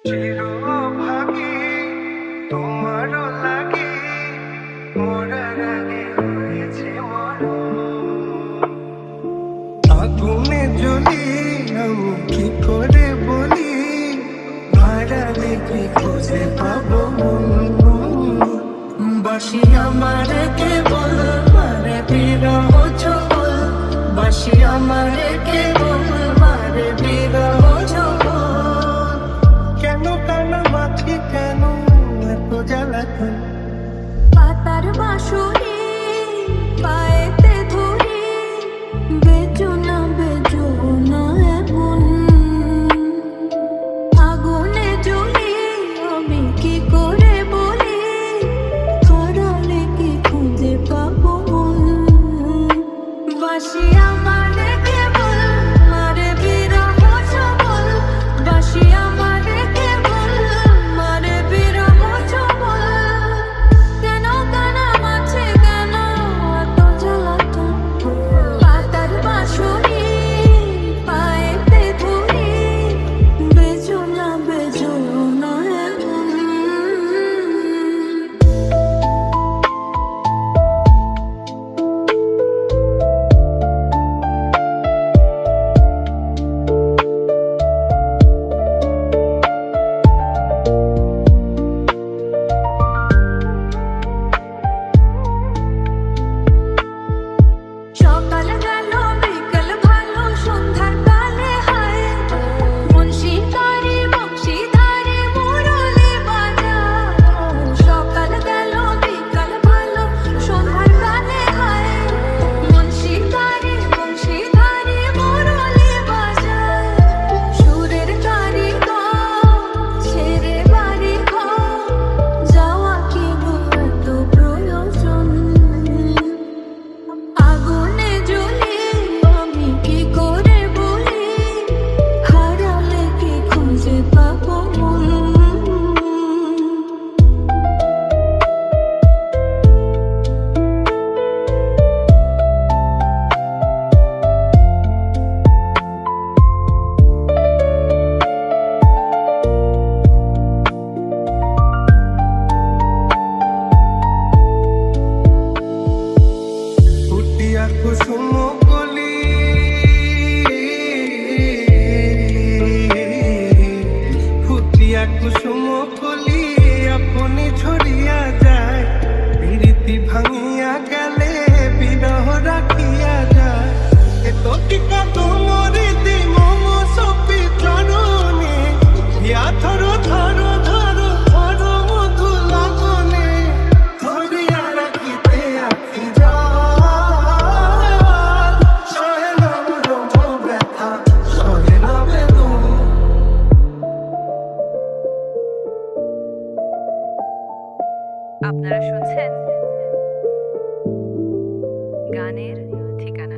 চিরভাগী তোমারও লাগে, মরার আগে হয়েছে মরণ। আগুনে জ্বলি আমি কি করে বলি, হারালে কি খুঁজে পাবো মন। বাসি আমার কেবল মারে বিরহ ঝোল, বাসি আমার কেবল মারে বিরহ ঝোল। কেন কানা মাছি, কেন এত জ্বালাতন? পাতার বাঁশরি পায়েতে ধরি, বেজো না এমন। আগুনে জ্বলি আমি কি করে বলি, হারালে কি খুঁজে পাবো মন। বাসি আমার কেবল মারে বিরহ ঝোল, বাসি আমার কেবল মারে বিরহ ঝোল। কেন কানা মাছে, কেন এত জ্বালাতন? পাতার বাঁশরি পায়েতে ধরি, বেজো না এমন। সকাল গেল বিকেল ভালো, সন্ধ্যার কালে হায় মন শিকারি বংশীধারে মুরলি বাজায়। সকাল গেল বিকেল ভালো, সন্ধ্যার কালে হায় মন শিকারি বংশীধারে মুরলি বাজায়। সুরের কারিগর ছেড়ে বাড়ি ঘর, যাওয়া কি এত প্রয়োজন? আগুনে জ্বলি আমি কি করে বলি, হারালে কি খুঁজে পাবো মন। ফুটিয়া কুসুম কলি, ফুটিয়া কুসুম কলি আপনি ঝরিয়া যায়। প্রীতি ভাঙিয়া গেলে বিরহ রাখিয়া যায়। এত টিকা তোমারি দি মম সপি চরণে, ইয়া ধরো ধরো ধরো ধরো মধু লাগনে। ধরিয়া রাখিতে আখি জল, সহে না মরম ব্যথা, সহে না বেদন। আপনারা শুনছেন গানের ঠিকানা।